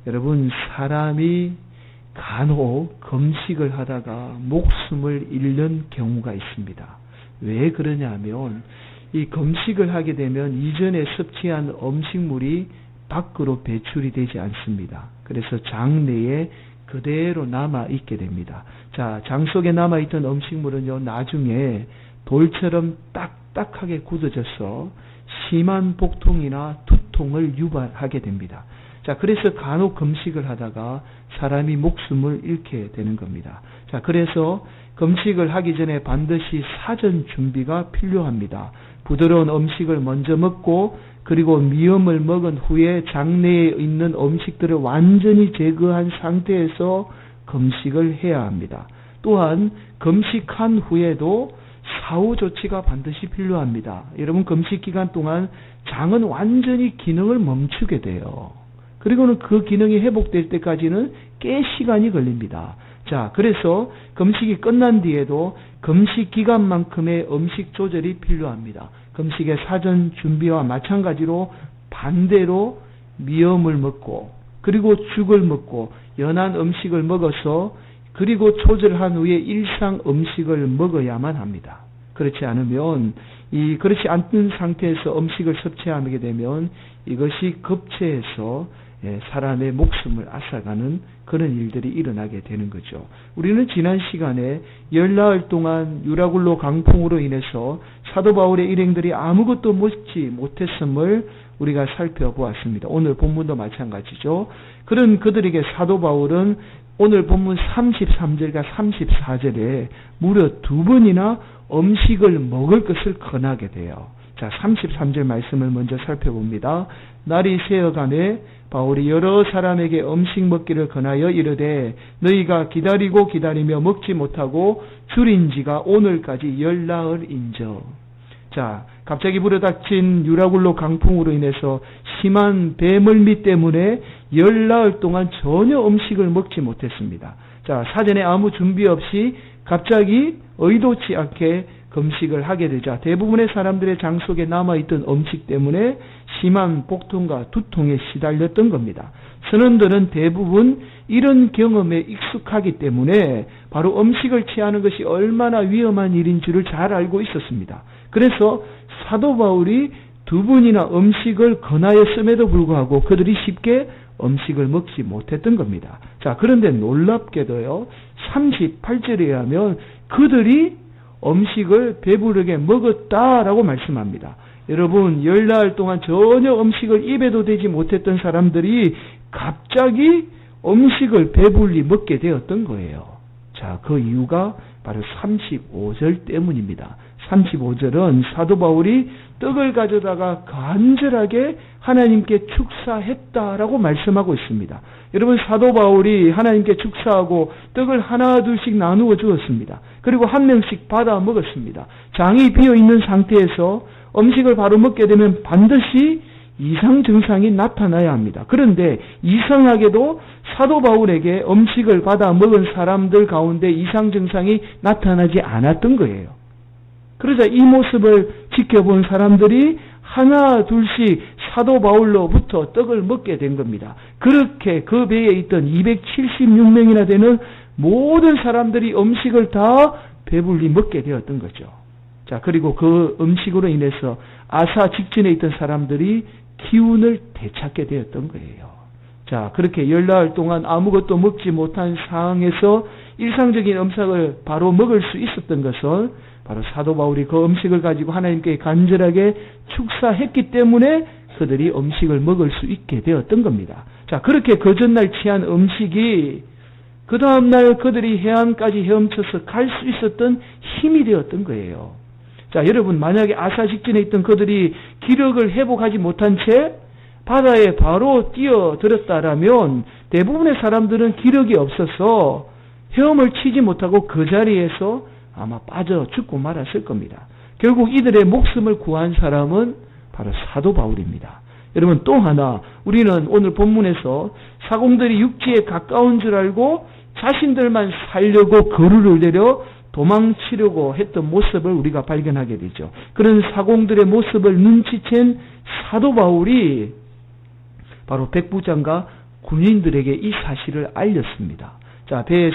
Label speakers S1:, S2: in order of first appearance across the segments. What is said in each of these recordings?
S1: 여러분, 사람이 간혹 금식을 하다가 목숨을 잃는 경우가 있습니다. 왜 그러냐면 이 금식을 하게 되면 이전에 섭취한 음식물이 밖으로 배출이 되지 않습니다. 그래서 장 내에 그대로 남아있게 됩니다. 자, 장 속에 남아있던 음식물은요, 나중에 돌처럼 딱딱하게 굳어져서 심한 복통이나 두통을 유발하게 됩니다. 자, 그래서 간혹 금식을 하다가 사람이 목숨을 잃게 되는 겁니다. 자, 그래서 금식을 하기 전에 반드시 사전 준비가 필요합니다. 부드러운 음식을 먼저 먹고 그리고 미음을 먹은 후에 장내에 있는 음식들을 완전히 제거한 상태에서 금식을 해야 합니다. 또한 금식한 후에도 사후 조치가 반드시 필요합니다. 여러분, 금식 기간 동안 장은 완전히 기능을 멈추게 돼요. 그리고는 그 기능이 회복될 때까지는 꽤 시간이 걸립니다. 자, 그래서 금식이 끝난 뒤에도 금식 기간만큼의 음식 조절이 필요합니다. 금식의 사전 준비와 마찬가지로 반대로 미음을 먹고 그리고 죽을 먹고 연한 음식을 먹어서 그리고 조절한 후에 일상 음식을 먹어야만 합니다. 그렇지 않으면 그렇지 않은 상태에서 음식을 섭취하게 되면 이것이 급체해서 사람의 목숨을 앗아가는 그런 일들이 일어나게 되는 거죠. 우리는 지난 시간에 열나흘 동안 유라굴로 강풍으로 인해서 사도 바울의 일행들이 아무것도 먹지 못했음을 우리가 살펴보았습니다. 오늘 본문도 마찬가지죠. 그런 그들에게 사도 바울은 오늘 본문 33절과 34절에 무려 2번이나 음식을 먹을 것을 권하게 돼요. 자, 33절 말씀을 먼저 살펴봅니다. 날이 새어가매 바울이 여러 사람에게 음식 먹기를 권하여 이르되 너희가 기다리고 기다리며 먹지 못하고 줄인 지가 오늘까지 열나흘인저. 자, 갑자기 불어닥친 유라굴로 강풍으로 인해서 심한 배멀미 때문에 열나흘 동안 전혀 음식을 먹지 못했습니다. 자, 사전에 아무 준비 없이 갑자기 의도치 않게 금식을 하게 되자 대부분의 사람들의 장 속에 남아있던 음식 때문에 심한 복통과 두통에 시달렸던 겁니다. 선원들은 대부분 이런 경험에 익숙하기 때문에 바로 음식을 취하는 것이 얼마나 위험한 일인 줄을 잘 알고 있었습니다. 그래서 사도 바울이 2번이나 음식을 권하였음에도 불구하고 그들이 쉽게 음식을 먹지 못했던 겁니다. 자, 그런데 놀랍게도요, 38절에 하면 그들이 음식을 배부르게 먹었다라고 말씀합니다. 여러분, 열나흘 동안 전혀 음식을 입에도 대지 못했던 사람들이 갑자기 음식을 배불리 먹게 되었던 거예요. 자, 그 이유가 바로 35절 때문입니다. 35절은 사도 바울이 떡을 가져다가 간절하게 하나님께 축사했다라고 말씀하고 있습니다. 여러분, 사도 바울이 하나님께 축사하고 떡을 하나 둘씩 나누어 주었습니다. 그리고 한 명씩 받아 먹었습니다. 장이 비어있는 상태에서 음식을 바로 먹게 되면 반드시 이상 증상이 나타나야 합니다. 그런데 이상하게도 사도 바울에게 음식을 받아 먹은 사람들 가운데 이상 증상이 나타나지 않았던 거예요. 그러자 이 모습을 지켜본 사람들이 하나 둘씩 사도 바울로부터 떡을 먹게 된 겁니다. 그렇게 그 배에 있던 276명이나 되는 모든 사람들이 음식을 다 배불리 먹게 되었던 거죠. 자, 그리고 그 음식으로 인해서 아사 직전에 있던 사람들이 기운을 되찾게 되었던 거예요. 자, 그렇게 열나흘 동안 아무것도 먹지 못한 상황에서 일상적인 음식을 바로 먹을 수 있었던 것은 바로 사도 바울이 그 음식을 가지고 하나님께 간절하게 축사했기 때문에 그들이 음식을 먹을 수 있게 되었던 겁니다. 자, 그렇게 그 전날 취한 음식이 그 다음날 그들이 해안까지 헤엄쳐서 갈 수 있었던 힘이 되었던 거예요. 자, 여러분, 만약에 아사 직전에 있던 그들이 기력을 회복하지 못한 채 바다에 바로 뛰어들었다라면 대부분의 사람들은 기력이 없어서 헤엄을 치지 못하고 그 자리에서 아마 빠져 죽고 말았을 겁니다. 결국 이들의 목숨을 구한 사람은 바로 사도 바울입니다. 여러분, 또 하나 우리는 오늘 본문에서 사공들이 육지에 가까운 줄 알고 자신들만 살려고 거루를 내려 도망치려고 했던 모습을 우리가 발견하게 되죠. 그런 사공들의 모습을 눈치챈 사도 바울이 바로 백부장과 군인들에게 이 사실을 알렸습니다. 자, 배에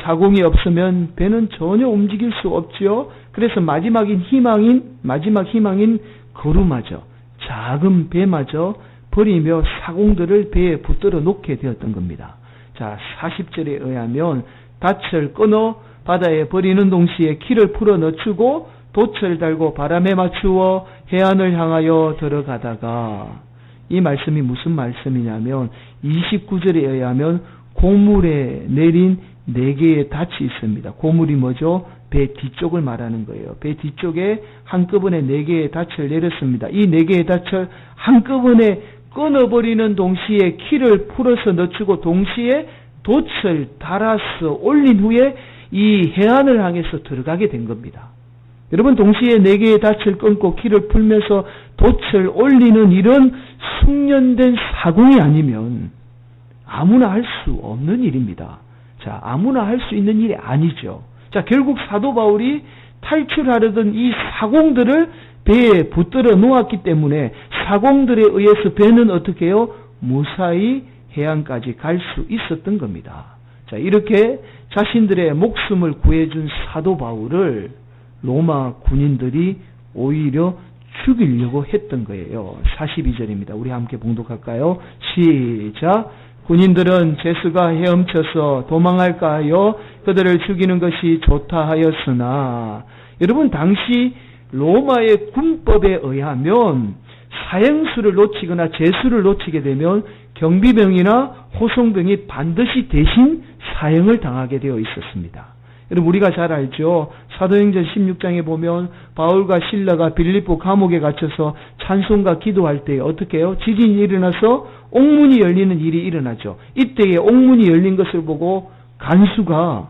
S1: 사공이 없으면 배는 전혀 움직일 수 없지요. 그래서 마지막 희망인 거루마저, 작은 배마저 버리며 사공들을 배에 붙들어 놓게 되었던 겁니다. 자, 40절에 의하면 닻을 끊어 바다에 버리는 동시에 키를 풀어 넣추고 돛을 달고 바람에 맞추어 해안을 향하여 들어가다가, 이 말씀이 무슨 말씀이냐면 29절에 의하면 고물에 내린 4개의 닻이 있습니다. 고물이 뭐죠? 배 뒤쪽을 말하는 거예요. 배 뒤쪽에 한꺼번에 4개의 닻을 내렸습니다. 이 4개의 닻을 한꺼번에 끊어버리는 동시에 키를 풀어서 넣추고 동시에 돛을 달아서 올린 후에 이 해안을 향해서 들어가게 된 겁니다. 여러분, 동시에 4개의 닻을 끊고 키를 풀면서 돛을 올리는 이런 숙련된 사공이 아니면 아무나 할 수 없는 일입니다. 자, 아무나 할 수 있는 일이 아니죠. 자, 결국 사도 바울이 탈출하려던 이 사공들을 배에 붙들어 놓았기 때문에 사공들에 의해서 배는 어떻게 해요? 무사히 해안까지 갈 수 있었던 겁니다. 자, 이렇게 자신들의 목숨을 구해준 사도 바울을 로마 군인들이 오히려 죽이려고 했던 거예요. 42절입니다. 우리 함께 봉독할까요? 시작. 군인들은 제수가 헤엄쳐서 도망할까 하여 그들을 죽이는 것이 좋다 하였으나, 여러분, 당시 로마의 군법에 의하면 사형수를 놓치거나 제수를 놓치게 되면 경비병이나 호송병이 반드시 대신 사형을 당하게 되어 있었습니다. 여러분, 우리가 잘 알죠. 사도행전 16장에 보면 바울과 실라가 빌립보 감옥에 갇혀서 찬송과 기도할 때 어떻게 해요? 지진이 일어나서 옥문이 열리는 일이 일어나죠. 이때에 옥문이 열린 것을 보고 간수가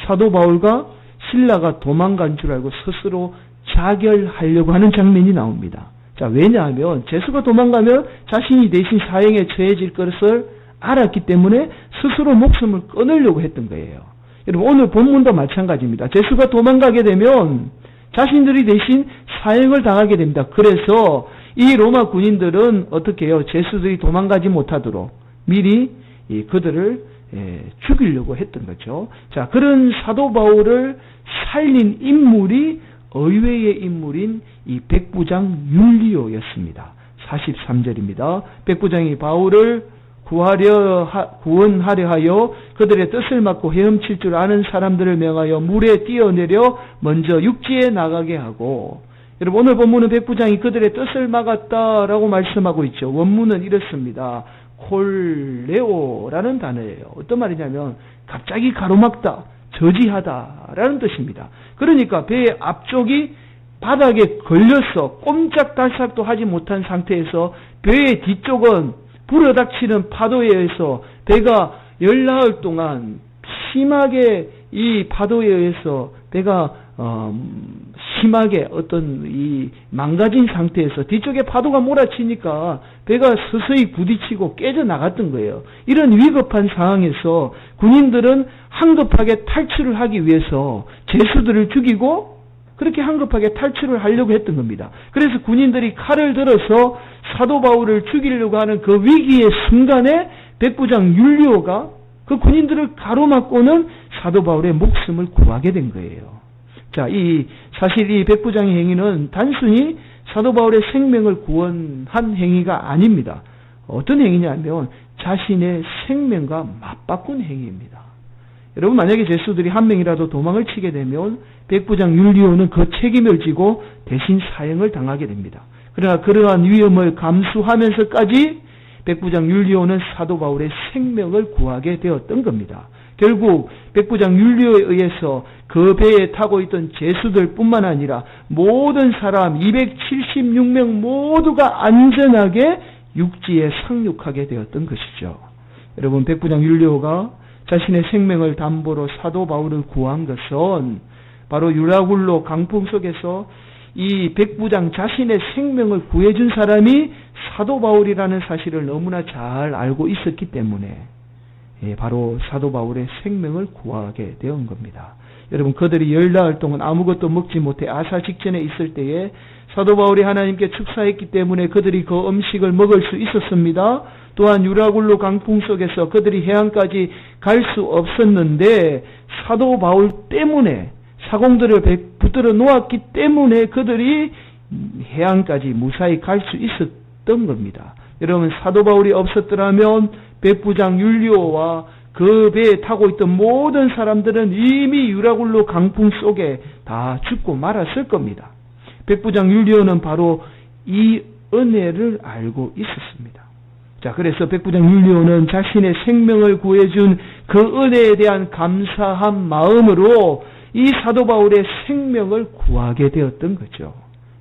S1: 사도 바울과 실라가 도망간 줄 알고 스스로 자결하려고 하는 장면이 나옵니다. 자, 왜냐하면 제수가 도망가면 자신이 대신 사형에 처해질 것을 알았기 때문에 스스로 목숨을 끊으려고 했던 거예요. 여러분, 오늘 본문도 마찬가지입니다. 제수가 도망가게 되면 자신들이 대신 사형을 당하게 됩니다. 그래서 이 로마 군인들은 어떻게 해요? 제수들이 도망가지 못하도록 미리 그들을 죽이려고 했던 거죠. 자, 그런 사도 바울을 살린 인물이 의외의 인물인 이 백부장 율리오였습니다. 43절입니다. 백부장이 바울을 구원하려 하여 그들의 뜻을 막고 헤엄칠 줄 아는 사람들을 명하여 물에 뛰어내려 먼저 육지에 나가게 하고, 여러분, 오늘 본문은 백부장이 그들의 뜻을 막았다라고 말씀하고 있죠. 원문은 이렇습니다. 콜레오라는 단어예요. 어떤 말이냐면 갑자기 가로막다, 저지하다라는 뜻입니다. 그러니까 배의 앞쪽이 바닥에 걸려서 꼼짝달싹도 하지 못한 상태에서 배의 뒤쪽은 불어닥치는 파도에 의해서 배가 열나흘 동안 심하게 이 파도에 의해서 배가 심하게 어떤 이 망가진 상태에서 뒤쪽에 파도가 몰아치니까 배가 서서히 부딪히고 깨져 나갔던 거예요. 이런 위급한 상황에서 군인들은 황급하게 탈출을 하기 위해서 제수들을 죽이고 그렇게 황급하게 탈출을 하려고 했던 겁니다. 그래서 군인들이 칼을 들어서 사도 바울을 죽이려고 하는 그 위기의 순간에 백부장 율리오가 그 군인들을 가로막고는 사도 바울의 목숨을 구하게 된 거예요. 자, 사실 이 백부장의 행위는 단순히 사도 바울의 생명을 구원한 행위가 아닙니다. 어떤 행위냐면 자신의 생명과 맞바꾼 행위입니다. 여러분, 만약에 제수들이 한 명이라도 도망을 치게 되면 백부장 율리오는 그 책임을 지고 대신 사형을 당하게 됩니다. 그러나 그러한 위험을 감수하면서까지 백부장 율리오는 사도 바울의 생명을 구하게 되었던 겁니다. 결국 백부장 율리오에 의해서 그 배에 타고 있던 제수들 뿐만 아니라 모든 사람 276명 모두가 안전하게 육지에 상륙하게 되었던 것이죠. 여러분, 백부장 율리오가 자신의 생명을 담보로 사도 바울을 구한 것은 바로 유라굴로 강풍 속에서 이 백부장 자신의 생명을 구해준 사람이 사도 바울이라는 사실을 너무나 잘 알고 있었기 때문에 바로 사도 바울의 생명을 구하게 된 겁니다. 여러분, 그들이 10나흘 동안 아무것도 먹지 못해 아사 직전에 있을 때에 사도 바울이 하나님께 축사했기 때문에 그들이 그 음식을 먹을 수 있었습니다. 또한 유라굴로 강풍 속에서 그들이 해안까지 갈 수 없었는데 사도 바울 때문에 사공들을 붙들어 놓았기 때문에 그들이 해안까지 무사히 갈 수 있었던 겁니다. 여러분, 사도 바울이 없었더라면 백부장 율리오와 그 배에 타고 있던 모든 사람들은 이미 유라굴로 강풍 속에 다 죽고 말았을 겁니다. 백부장 율리오는 바로 이 은혜를 알고 있었습니다. 자, 그래서 백부장 율리오는 자신의 생명을 구해준 그 은혜에 대한 감사한 마음으로 이 사도 바울의 생명을 구하게 되었던 거죠.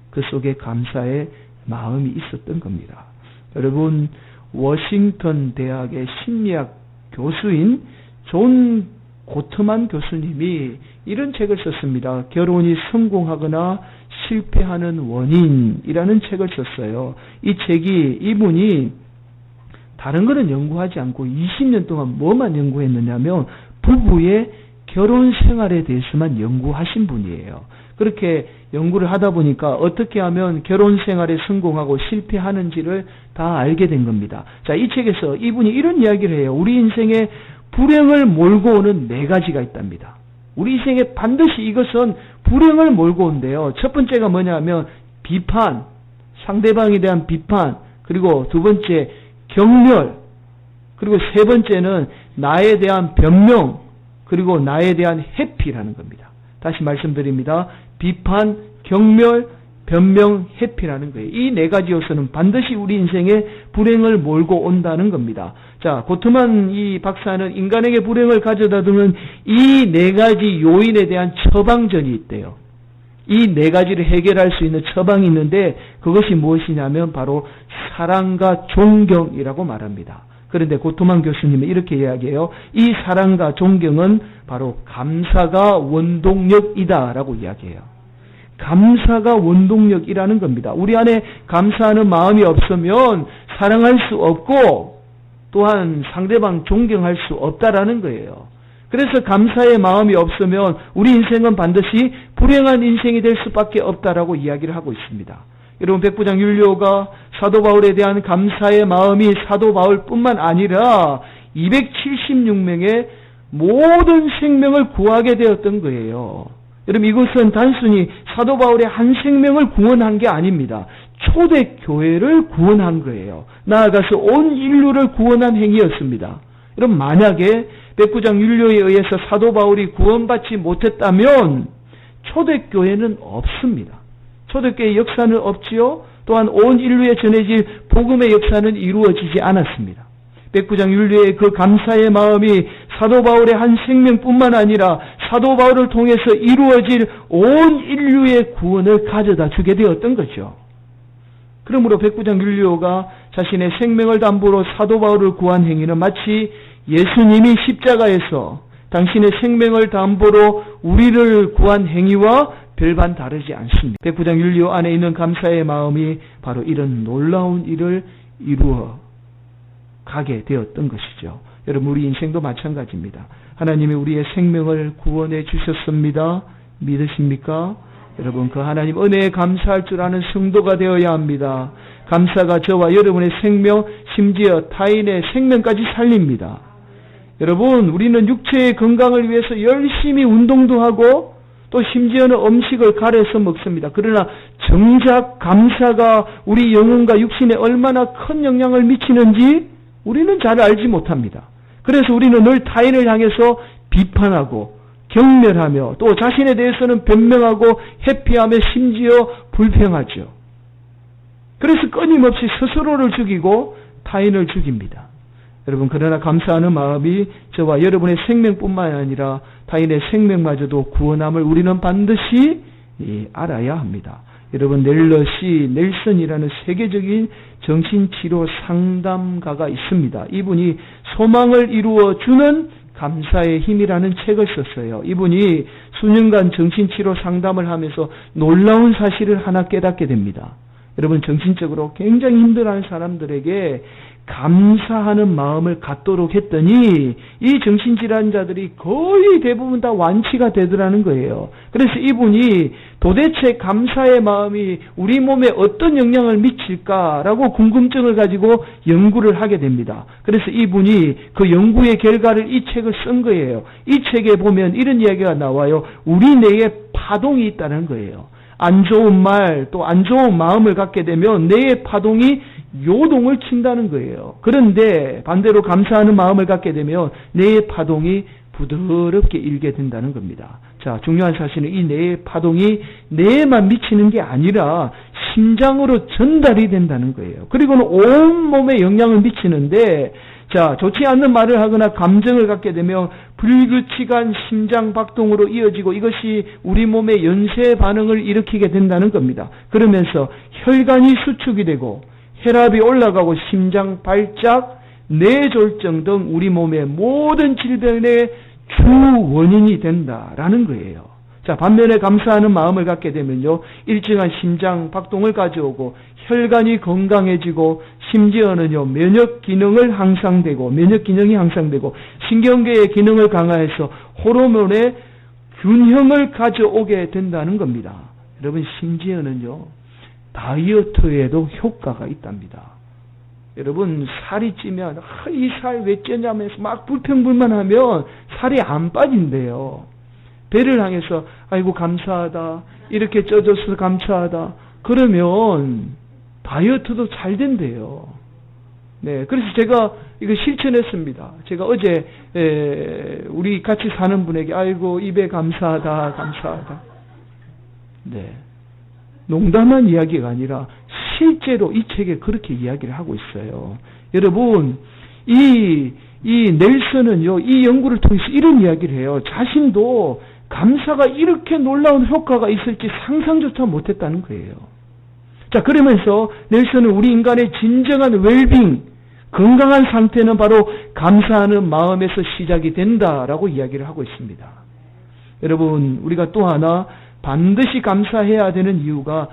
S1: 그 속에 감사의 마음이 있었던 겁니다. 여러분, 워싱턴 대학의 심리학 교수인 존 고트만 교수님이 이런 책을 썼습니다. 결혼이 성공하거나 실패하는 원인이라는 책을 썼어요. 이 책이 이분이 다른 거는 연구하지 않고 20년 동안 뭐만 연구했느냐면 부부의 결혼 생활에 대해서만 연구하신 분이에요. 그렇게 연구를 하다 보니까 어떻게 하면 결혼 생활에 성공하고 실패하는지를 다 알게 된 겁니다. 자, 이 책에서 이분이 이런 이야기를 해요. 우리 인생에 불행을 몰고 오는 4가지가 있답니다. 우리 인생에 반드시 이것은 불행을 몰고 온대요. 첫 번째가 뭐냐면 비판, 상대방에 대한 비판, 그리고 두 번째 경멸, 그리고 세 번째는 나에 대한 변명, 그리고 나에 대한 회피라는 겁니다. 다시 말씀드립니다. 비판, 경멸, 변명, 회피라는 거예요. 이 4가지 요소는 반드시 우리 인생에 불행을 몰고 온다는 겁니다. 자, 고트만 이 박사는 인간에게 불행을 가져다 두는 이 4가지 요인에 대한 처방전이 있대요. 이 4가지를 해결할 수 있는 처방이 있는데 그것이 무엇이냐면 바로 사랑과 존경이라고 말합니다. 그런데 고트만 교수님은 이렇게 이야기해요. 이 사랑과 존경은 바로 감사가 원동력이다라고 이야기해요. 감사가 원동력이라는 겁니다. 우리 안에 감사하는 마음이 없으면 사랑할 수 없고 또한 상대방 존경할 수 없다라는 거예요. 그래서 감사의 마음이 없으면 우리 인생은 반드시 불행한 인생이 될 수밖에 없다라고 이야기를 하고 있습니다. 여러분, 백부장 율리오가 사도 바울에 대한 감사의 마음이 사도 바울뿐만 아니라 276명의 모든 생명을 구하게 되었던 거예요. 여러분, 이것은 단순히 사도 바울의 한 생명을 구원한 게 아닙니다. 초대교회를 구원한 거예요. 나아가서 온 인류를 구원한 행위였습니다. 여러분, 만약에 백부장 율리오에 의해서 사도 바울이 구원받지 못했다면 초대교회는 없습니다. 초대교회의 역사는 없지요. 또한 온 인류에 전해질 복음의 역사는 이루어지지 않았습니다. 백부장 율리오의 그 감사의 마음이 사도 바울의 한 생명뿐만 아니라 사도 바울을 통해서 이루어질 온 인류의 구원을 가져다 주게 되었던 거죠. 그러므로 백부장 율리오가 자신의 생명을 담보로 사도 바울을 구한 행위는 마치 예수님이 십자가에서 당신의 생명을 담보로 우리를 구한 행위와 별반 다르지 않습니다. 백부장 율리오 안에 있는 감사의 마음이 바로 이런 놀라운 일을 이루어 가게 되었던 것이죠. 여러분, 우리 인생도 마찬가지입니다. 하나님이 우리의 생명을 구원해 주셨습니다. 믿으십니까? 여러분, 그 하나님 은혜에 감사할 줄 아는 성도가 되어야 합니다. 감사가 저와 여러분의 생명, 심지어 타인의 생명까지 살립니다. 여러분, 우리는 육체의 건강을 위해서 열심히 운동도 하고 또 심지어는 음식을 가려서 먹습니다. 그러나 정작 감사가 우리 영혼과 육신에 얼마나 큰 영향을 미치는지 우리는 잘 알지 못합니다. 그래서 우리는 늘 타인을 향해서 비판하고 경멸하며 또 자신에 대해서는 변명하고 회피하며 심지어 불평하죠. 그래서 끊임없이 스스로를 죽이고 타인을 죽입니다. 여러분, 그러나 감사하는 마음이 저와 여러분의 생명뿐만 아니라 타인의 생명마저도 구원함을 우리는 반드시 알아야 합니다. 여러분, 넬슨이라는 세계적인 정신치료 상담가가 있습니다. 이분이 소망을 이루어 주는 감사의 힘이라는 책을 썼어요. 이분이 수년간 정신치료 상담을 하면서 놀라운 사실을 하나 깨닫게 됩니다. 여러분 정신적으로 굉장히 힘들어하는 사람들에게 감사하는 마음을 갖도록 했더니 이 정신질환자들이 거의 대부분 다 완치가 되더라는 거예요. 그래서 이분이 도대체 감사의 마음이 우리 몸에 어떤 영향을 미칠까라고 궁금증을 가지고 연구를 하게 됩니다. 그래서 이분이 그 연구의 결과를 이 책을 쓴 거예요. 이 책에 보면 이런 이야기가 나와요. 우리 뇌에 파동이 있다는 거예요. 안 좋은 말, 또 안 좋은 마음을 갖게 되면 뇌의 파동이 요동을 친다는 거예요. 그런데 반대로 감사하는 마음을 갖게 되면 뇌의 파동이 부드럽게 일게 된다는 겁니다. 자, 중요한 사실은 이 뇌의 파동이 뇌에만 미치는 게 아니라 심장으로 전달이 된다는 거예요. 그리고는 온몸에 영향을 미치는데, 자, 좋지 않는 말을 하거나 감정을 갖게 되면 불규칙한 심장 박동으로 이어지고 이것이 우리 몸의 연쇄 반응을 일으키게 된다는 겁니다. 그러면서 혈관이 수축이 되고 혈압이 올라가고 심장 발작, 뇌졸중 등 우리 몸의 모든 질병의 주 원인이 된다라는 거예요. 자, 반면에 감사하는 마음을 갖게 되면요, 일정한 심장 박동을 가져오고 혈관이 건강해지고 심지어는요 면역 기능이 향상되고 신경계의 기능을 강화해서 호르몬의 균형을 가져오게 된다는 겁니다. 여러분, 심지어는요 다이어트에도 효과가 있답니다. 여러분, 살이 찌면 이 살 왜 찌냐면서 막 불평불만하면 살이 안 빠진대요. 배를 향해서 아이고 감사하다, 이렇게 쪄줘서 감사하다, 그러면 다이어트도 잘 된대요. 네, 그래서 제가 이거 실천했습니다. 제가 어제 우리 같이 사는 분에게 아이고 입에 감사하다. 네, 농담한 이야기가 아니라 실제로 이 책에 그렇게 이야기를 하고 있어요. 여러분, 이 넬슨은요, 이 연구를 통해서 이런 이야기를 해요. 자신도 감사가 이렇게 놀라운 효과가 있을지 상상조차 못했다는 거예요. 자, 그러면서 넬슨은 우리 인간의 진정한 웰빙, 건강한 상태는 바로 감사하는 마음에서 시작이 된다라고 이야기를 하고 있습니다. 여러분, 우리가 또 하나 반드시 감사해야 되는 이유가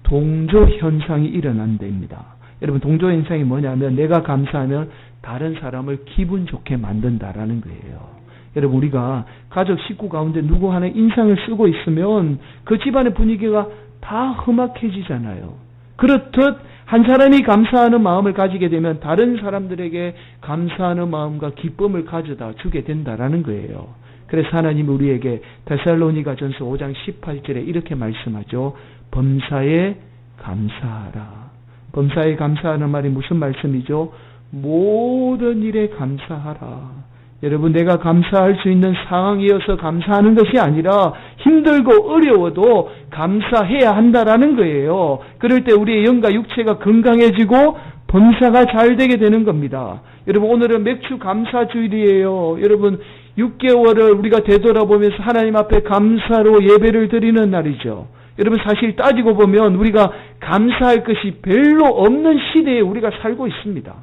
S1: 동조 현상이 일어난답니다. 여러분, 동조 현상이 뭐냐면 내가 감사하면 다른 사람을 기분 좋게 만든다라는 거예요. 여러분, 우리가 가족 식구 가운데 누구 하나 인상을 쓰고 있으면 그 집안의 분위기가 다 험악해지잖아요. 그렇듯 한 사람이 감사하는 마음을 가지게 되면 다른 사람들에게 감사하는 마음과 기쁨을 가져다 주게 된다라는 거예요. 그래서 하나님이 우리에게 데살로니가전서 5장 18절에 이렇게 말씀하죠. 범사에 감사하라. 범사에 감사하는 말이 무슨 말씀이죠? 모든 일에 감사하라. 여러분, 내가 감사할 수 있는 상황이어서 감사하는 것이 아니라 힘들고 어려워도 감사해야 한다라는 거예요. 그럴 때 우리의 영과 육체가 건강해지고 범사가 잘 되게 되는 겁니다. 여러분, 오늘은 맥주 감사주일이에요. 여러분, 6개월을 우리가 되돌아보면서 하나님 앞에 감사로 예배를 드리는 날이죠. 여러분, 사실 따지고 보면 우리가 감사할 것이 별로 없는 시대에 우리가 살고 있습니다.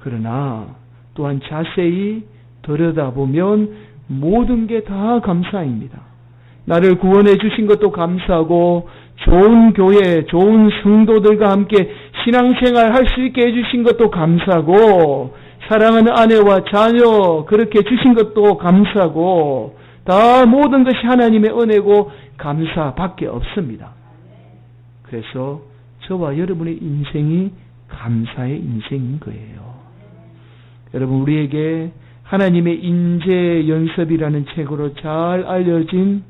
S1: 그러나 또한 자세히 들여다보면 모든 게 다 감사입니다. 나를 구원해 주신 것도 감사하고, 좋은 교회, 좋은 성도들과 함께 신앙생활 할 수 있게 해주신 것도 감사하고, 사랑하는 아내와 자녀 그렇게 주신 것도 감사하고, 다 모든 것이 하나님의 은혜고 감사밖에 없습니다. 그래서 저와 여러분의 인생이 감사의 인생인 거예요. 여러분, 우리에게 하나님의 인재 연습이라는 책으로 잘 알려진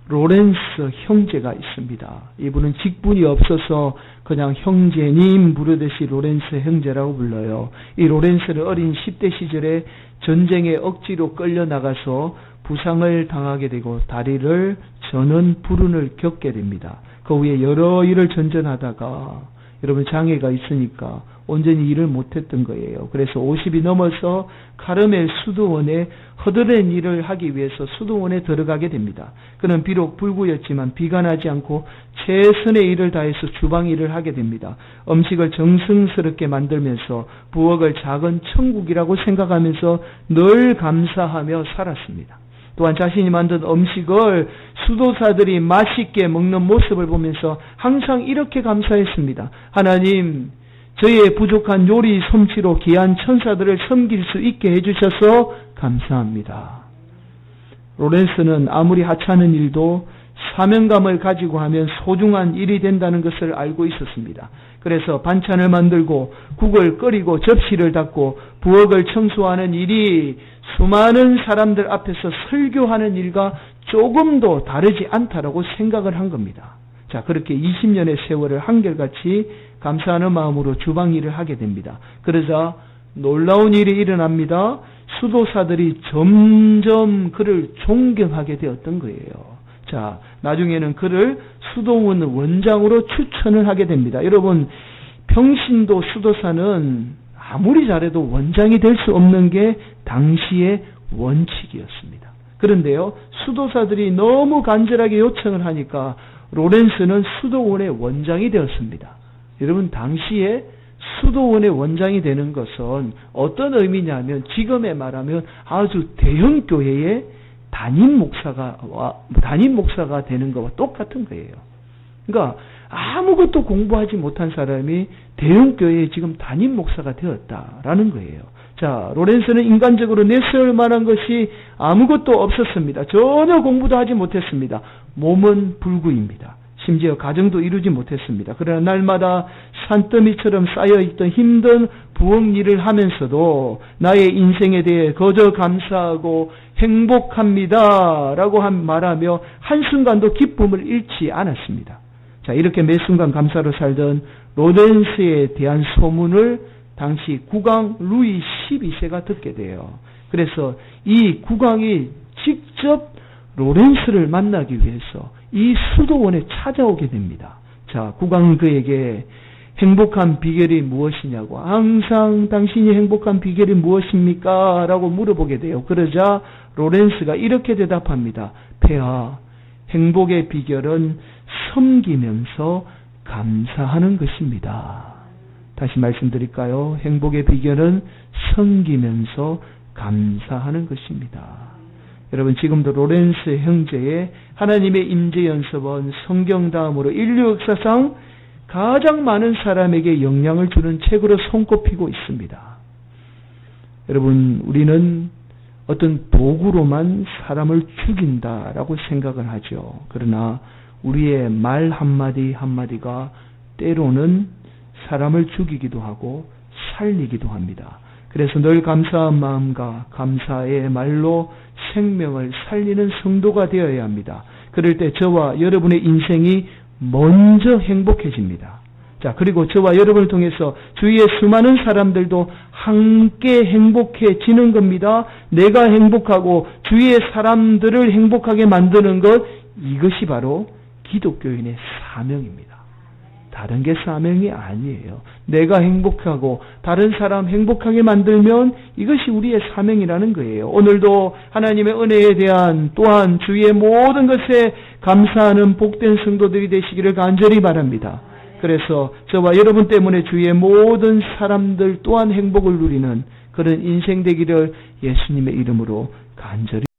S1: 로렌스 형제가 있습니다. 이분은 직분이 없어서 그냥 형제님 부르듯이 로렌스 형제라고 불러요. 이 로렌스는 어린 10대 시절에 전쟁에 억지로 끌려나가서 부상을 당하게 되고 다리를 저는 불운을 겪게 됩니다. 그 후에 여러 일을 전전하다가 여러분 장애가 있으니까 온전히 일을 못했던 거예요. 그래서 50이 넘어서 카르멜 수도원에 허드렛 일을 하기 위해서 수도원에 들어가게 됩니다. 그는 비록 불구였지만 비관하지 않고 최선의 일을 다해서 주방 일을 하게 됩니다. 음식을 정성스럽게 만들면서 부엌을 작은 천국이라고 생각하면서 늘 감사하며 살았습니다. 또한 자신이 만든 음식을 수도사들이 맛있게 먹는 모습을 보면서 항상 이렇게 감사했습니다. 하나님, 저의 부족한 요리 솜씨로 귀한 천사들을 섬길 수 있게 해주셔서 감사합니다. 로렌스는 아무리 하찮은 일도 사명감을 가지고 하면 소중한 일이 된다는 것을 알고 있었습니다. 그래서 반찬을 만들고 국을 끓이고 접시를 닦고 부엌을 청소하는 일이 수많은 사람들 앞에서 설교하는 일과 조금도 다르지 않다라고 생각을 한 겁니다. 자, 그렇게 20년의 세월을 한결같이 감사하는 마음으로 주방 일을 하게 됩니다. 그러자 놀라운 일이 일어납니다. 수도사들이 점점 그를 존경하게 되었던 거예요. 자, 나중에는 그를 수도원 원장으로 추천을 하게 됩니다. 여러분, 평신도 수도사는 아무리 잘해도 원장이 될 수 없는 게 당시의 원칙이었습니다. 그런데요, 수도사들이 너무 간절하게 요청을 하니까 로렌스는 수도원의 원장이 되었습니다. 여러분, 당시에 수도원의 원장이 되는 것은 어떤 의미냐면 지금에 말하면 아주 대형 교회의 담임 목사가 되는 것과 똑같은 거예요. 그러니까 아무것도 공부하지 못한 사람이 대형 교회의 지금 담임 목사가 되었다라는 거예요. 자, 로렌스는 인간적으로 내세울 만한 것이 아무것도 없었습니다. 전혀 공부도 하지 못했습니다. 몸은 불구입니다. 심지어 가정도 이루지 못했습니다. 그러나 날마다 산더미처럼 쌓여있던 힘든 부엌 일을 하면서도 나의 인생에 대해 거저 감사하고 행복합니다 라고 말하며 한순간도 기쁨을 잃지 않았습니다. 자, 이렇게 매 순간 감사로 살던 로렌스에 대한 소문을 당시 국왕 루이 12세가 듣게 돼요. 그래서 이 국왕이 직접 로렌스를 만나기 위해서 이 수도원에 찾아오게 됩니다. 자, 국왕은 그에게 행복한 비결이 무엇이냐고, 항상 당신이 행복한 비결이 무엇입니까? 라고 물어보게 돼요. 그러자 로렌스가 이렇게 대답합니다. 폐하, 행복의 비결은 섬기면서 감사하는 것입니다. 다시 말씀드릴까요? 행복의 비결은 섬기면서 감사하는 것입니다. 여러분, 지금도 로렌스 형제의 하나님의 임재 연습은 성경 다음으로 인류 역사상 가장 많은 사람에게 영향을 주는 책으로 손꼽히고 있습니다. 여러분, 우리는 어떤 도구로만 사람을 죽인다라고 생각을 하죠. 그러나 우리의 말 한마디 한마디가 때로는 사람을 죽이기도 하고 살리기도 합니다. 그래서 늘 감사한 마음과 감사의 말로 생명을 살리는 성도가 되어야 합니다. 그럴 때 저와 여러분의 인생이 먼저 행복해집니다. 자, 그리고 저와 여러분을 통해서 주위의 수많은 사람들도 함께 행복해지는 겁니다. 내가 행복하고 주위의 사람들을 행복하게 만드는 것, 이것이 바로 기독교인의 사명입니다. 다른 게 사명이 아니에요. 내가 행복하고 다른 사람 행복하게 만들면 이것이 우리의 사명이라는 거예요. 오늘도 하나님의 은혜에 대한 또한 주위의 모든 것에 감사하는 복된 성도들이 되시기를 간절히 바랍니다. 그래서 저와 여러분 때문에 주위의 모든 사람들 또한 행복을 누리는 그런 인생 되기를 예수님의 이름으로 간절히